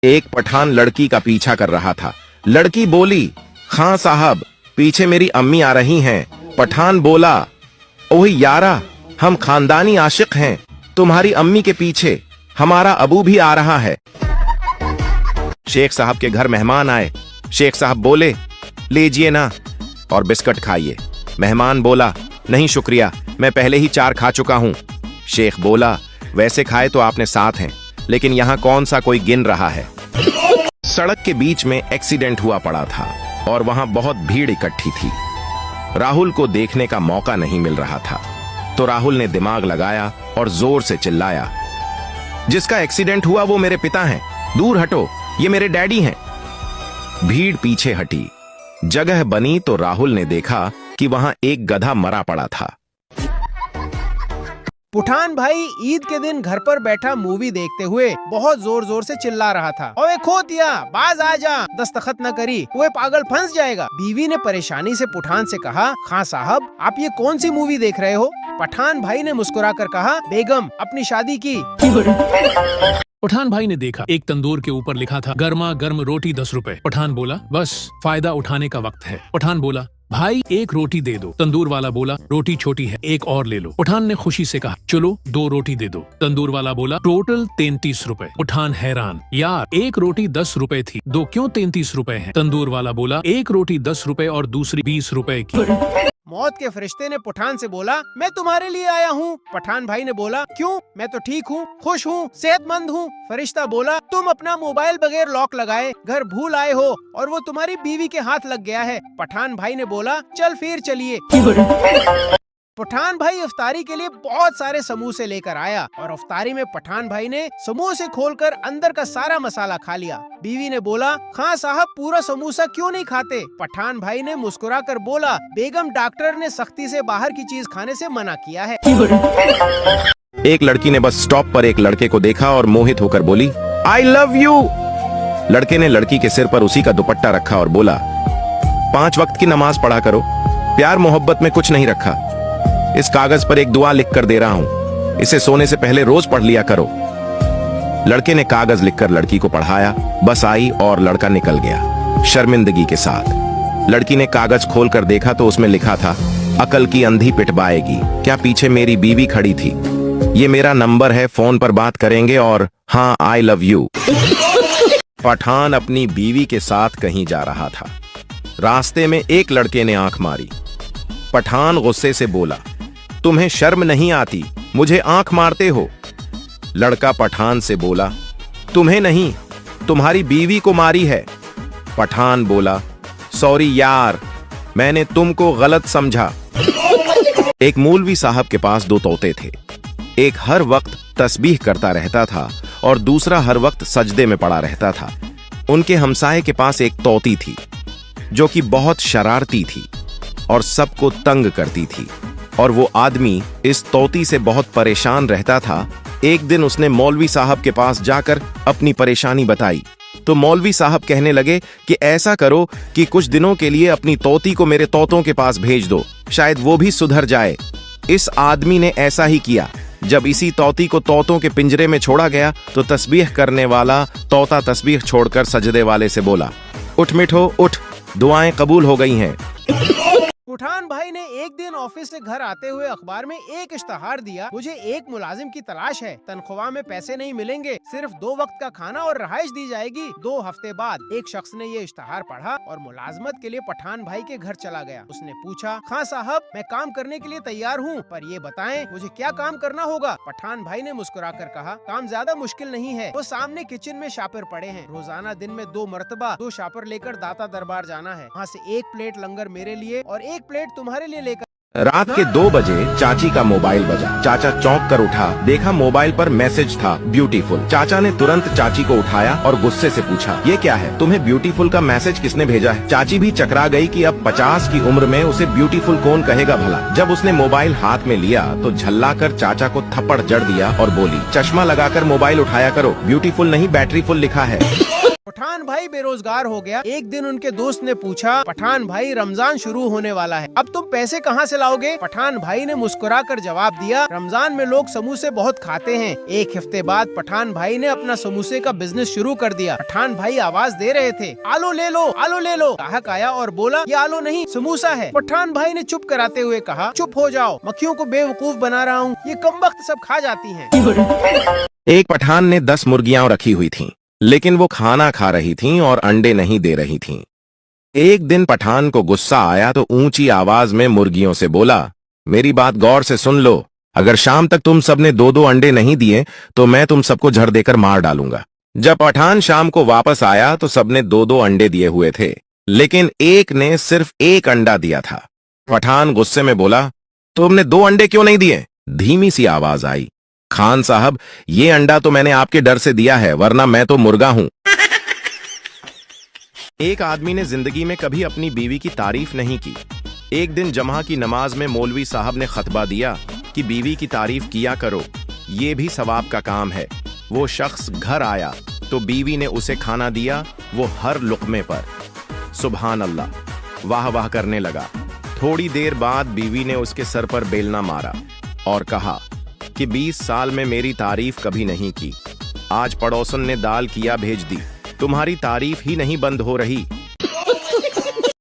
एक पठान लड़की का पीछा कर रहा था। लड़की बोली, खां साहब पीछे मेरी अम्मी आ रही हैं। पठान बोला, ओह यारा, हम खानदानी आशिक हैं, तुम्हारी अम्मी के पीछे हमारा अबू भी आ रहा है। शेख साहब के घर मेहमान आए। शेख साहब बोले, लीजिए ना और बिस्किट खाइए। मेहमान बोला, नहीं शुक्रिया, मैं पहले ही 4 खा चुका हूं। शेख बोला, वैसे खाए तो आपने 7 हैं, लेकिन यहां कौन सा कोई गिन रहा है। सड़क के बीच में एक्सीडेंट हुआ पड़ा था और वहां बहुत भीड़ इकट्ठी थी। राहुल को देखने का मौका नहीं मिल रहा था, तो राहुल ने दिमाग लगाया और जोर से चिल्लाया, जिसका एक्सीडेंट हुआ वो मेरे पिता हैं, दूर हटो, ये मेरे डैडी हैं। भीड़ पीछे हटी। जगह बनी तो राहुल ने देखा कि वहां एक गधा मरा पड़ा था। पठान भाई ईद के दिन घर पर बैठा मूवी देखते हुए बहुत जोर जोर से चिल्ला रहा था, ओए खोतिया, बाज आ जा, दस्तखत न करी, वो पागल फंस जाएगा। बीवी ने परेशानी से पठान से कहा, खां साहब आप ये कौन सी मूवी देख रहे हो। पठान भाई ने मुस्कुराकर कहा, बेगम अपनी शादी की। पठान भाई ने देखा एक तंदूर के ऊपर लिखा था, गर्मा गर्म रोटी 10 रुपए। पठान बोला, बस फायदा उठाने का वक्त है। पठान बोला, भाई 1 रोटी दे दो। तंदूर वाला बोला, रोटी छोटी है, 1 और ले लो। पठान ने खुशी से कहा, चलो 2 रोटी दे दो। तंदूर वाला बोला, टोटल 33 रुपए। पठान हैरान, यार 1 रोटी 10 रुपए थी, 2 क्यों 33 रुपए हैं। तंदूर वाला बोला, 1 रोटी 10 रुपए और दूसरी 20 रुपए की। मौत के फरिश्ते ने पठान से बोला, मैं तुम्हारे लिए आया हूँ। पठान भाई ने बोला, क्यों, मैं तो ठीक हूँ, खुश हूँ, सेहतमंद हूँ। फरिश्ता बोला, तुम अपना मोबाइल बगैर लॉक लगाए घर भूल आए हो और वो तुम्हारी बीवी के हाथ लग गया है। पठान भाई ने बोला, चल फिर चलिए। पठान भाई इफ्तारी के लिए बहुत सारे समोसे लेकर आया और इफ्तारी में पठान भाई ने समोसे खोलकर अंदर का सारा मसाला खा लिया। बीवी ने बोला, खां साहब पूरा समोसा क्यों नहीं खाते। पठान भाई ने मुस्कुराकर बोला, बेगम डॉक्टर ने सख्ती से बाहर की चीज खाने से मना किया है। एक लड़की ने बस स्टॉप पर एक लड़के को देखा और मोहित होकर बोली, आई लव यू। लड़के ने लड़की के सिर पर उसी का दुपट्टा रखा और बोला, 5 वक्त की नमाज पढ़ा करो, प्यार मोहब्बत में कुछ नहीं रखा। इस कागज पर एक दुआ लिख कर दे रहा हूं, इसे सोने से पहले रोज पढ़ लिया करो। लड़के ने कागज लिखकर लड़की को पढ़ाया, बस आई और लड़का निकल गया शर्मिंदगी के साथ। लड़की ने कागज खोलकर देखा तो उसमें लिखा था, अकल की अंधी पिटवाएगी, क्या पीछे मेरी बीवी खड़ी थी, ये मेरा नंबर है, फोन पर बात करेंगे और हाँ आई लव यू। पठान अपनी बीवी के साथ कहीं जा रहा था। रास्ते में एक लड़के ने आंख मारी। पठान गुस्से से बोला, तुम्हें शर्म नहीं आती, मुझे आंख मारते हो। लड़का पठान से बोला, तुम्हें नहीं, तुम्हारी बीवी को मारी है। पठान बोला, सॉरी यार, मैंने तुमको गलत समझा। एक मौलवी साहब के पास 2 तोते थे। एक हर वक्त तस्बीह करता रहता था और दूसरा हर वक्त सजदे में पड़ा रहता था। उनके हमसाये के पास एक तोती थी जो कि बहुत शरारती थी और सबको तंग करती थी, और वो आदमी इस तोती से बहुत परेशान रहता था। एक दिन उसने मौलवी साहब के पास जाकर अपनी परेशानी बताई तो मौलवी साहब कहने लगे कि ऐसा करो कि कुछ दिनों के लिए अपनी तोती को मेरे तोतों के पास भेज दो, शायद वो भी सुधर जाए। इस आदमी ने ऐसा ही किया। जब इसी तोती को तोतों के पिंजरे में छोड़ा गया तो तस्बीह करने वाला तोता तस्बीह छोड़कर सजदे वाले से बोला, उठ मिठो उठ, दुआएं कबूल हो गई हैं। पठान भाई ने एक दिन ऑफिस से घर आते हुए अखबार में एक इश्तहार दिया, मुझे एक मुलाजिम की तलाश है, तनख्वाह में पैसे नहीं मिलेंगे, सिर्फ 2 वक्त का खाना और रहाइश दी जाएगी। 2 हफ्ते बाद एक शख्स ने ये इश्तहार पढ़ा और मुलाजमत के लिए पठान भाई के घर चला गया। उसने पूछा, खां साहब मैं काम करने के लिए तैयार हूँ, पर ये बताएं मुझे क्या काम करना होगा। पठान भाई ने मुस्कुराकर कहा, काम ज्यादा मुश्किल नहीं है, वो सामने किचन में शापर पड़े हैं, रोजाना दिन में 2 मरतबा 2 शापर लेकर दाता दरबार जाना है, वहाँ से 1 प्लेट लंगर मेरे लिए और 1 प्लेट तुम्हारे लिए लेकर। रात के 2 बजे चाची का मोबाइल बजा। चाचा चौंक कर उठा, देखा मोबाइल पर मैसेज था, ब्यूटीफुल। चाचा ने तुरंत चाची को उठाया और गुस्से से पूछा, ये क्या है, तुम्हें ब्यूटीफुल का मैसेज किसने भेजा है। चाची भी चकरा गई कि अब 50 की उम्र में उसे ब्यूटीफुल कौन कहेगा भला। जब उसने मोबाइल हाथ में लिया तो झल्ला कर चाचा को थप्पड़ जड़ दिया और बोली, चश्मा लगाकर मोबाइल उठाया करो, ब्यूटीफुल नहीं बैटरी फुल लिखा है। पठान पठान भाई बेरोजगार हो गया। एक दिन उनके दोस्त ने पूछा, पठान भाई रमजान शुरू होने वाला है, अब तुम पैसे कहाँ से लाओगे? पठान भाई ने मुस्कुराकर जवाब दिया, रमजान में लोग समोसे बहुत खाते हैं। एक हफ्ते बाद पठान भाई ने अपना समोसे का बिजनेस शुरू कर दिया। पठान भाई आवाज दे रहे थे, आलू ले लो, आलू ले लो। ग्राहक आया और बोला, ये आलू नहीं समोसा है। पठान भाई ने चुप कराते हुए कहा, चुप हो जाओ, मक्खियों को बेवकूफ बना रहा हूँ, ये कमबख्त सब खा जाती हैं। एक पठान ने 10 मुर्गियां रखी हुई थीं, लेकिन वो खाना खा रही थीं और अंडे नहीं दे रही थीं। एक दिन पठान को गुस्सा आया तो ऊंची आवाज में मुर्गियों से बोला, मेरी बात गौर से सुन लो, अगर शाम तक तुम सबने 2-2 अंडे नहीं दिए तो मैं तुम सबको झड़ देकर मार डालूंगा। जब पठान शाम को वापस आया तो सबने 2-2 अंडे दिए हुए थे, लेकिन एक ने सिर्फ 1 अंडा दिया था। पठान गुस्से में बोला, तुमने 2 अंडे क्यों नहीं दिए? धीमी सी आवाज आई, खान साहब, ये अंडा तो मैंने आपके डर से दिया है, वरना मैं तो मुर्गा हूं। एक आदमी ने जिंदगी में कभी अपनी बीवी की तारीफ नहीं की। एक दिन जमा की नमाज में मौलवी साहब ने खतबा दिया कि बीवी की तारीफ किया करो, ये भी सवाब का काम है। वो शख्स घर आया तो बीवी ने उसे खाना दिया, वो हर लुक़मे पर सुभान अल्लाह, वाह वाह करने लगा। थोड़ी देर बाद बीवी ने उसके सर पर बेलना मारा और कहा कि 20 साल में मेरी तारीफ कभी नहीं की, आज पड़ोसन ने दाल किया भेज दी, तुम्हारी तारीफ ही नहीं बंद हो रही।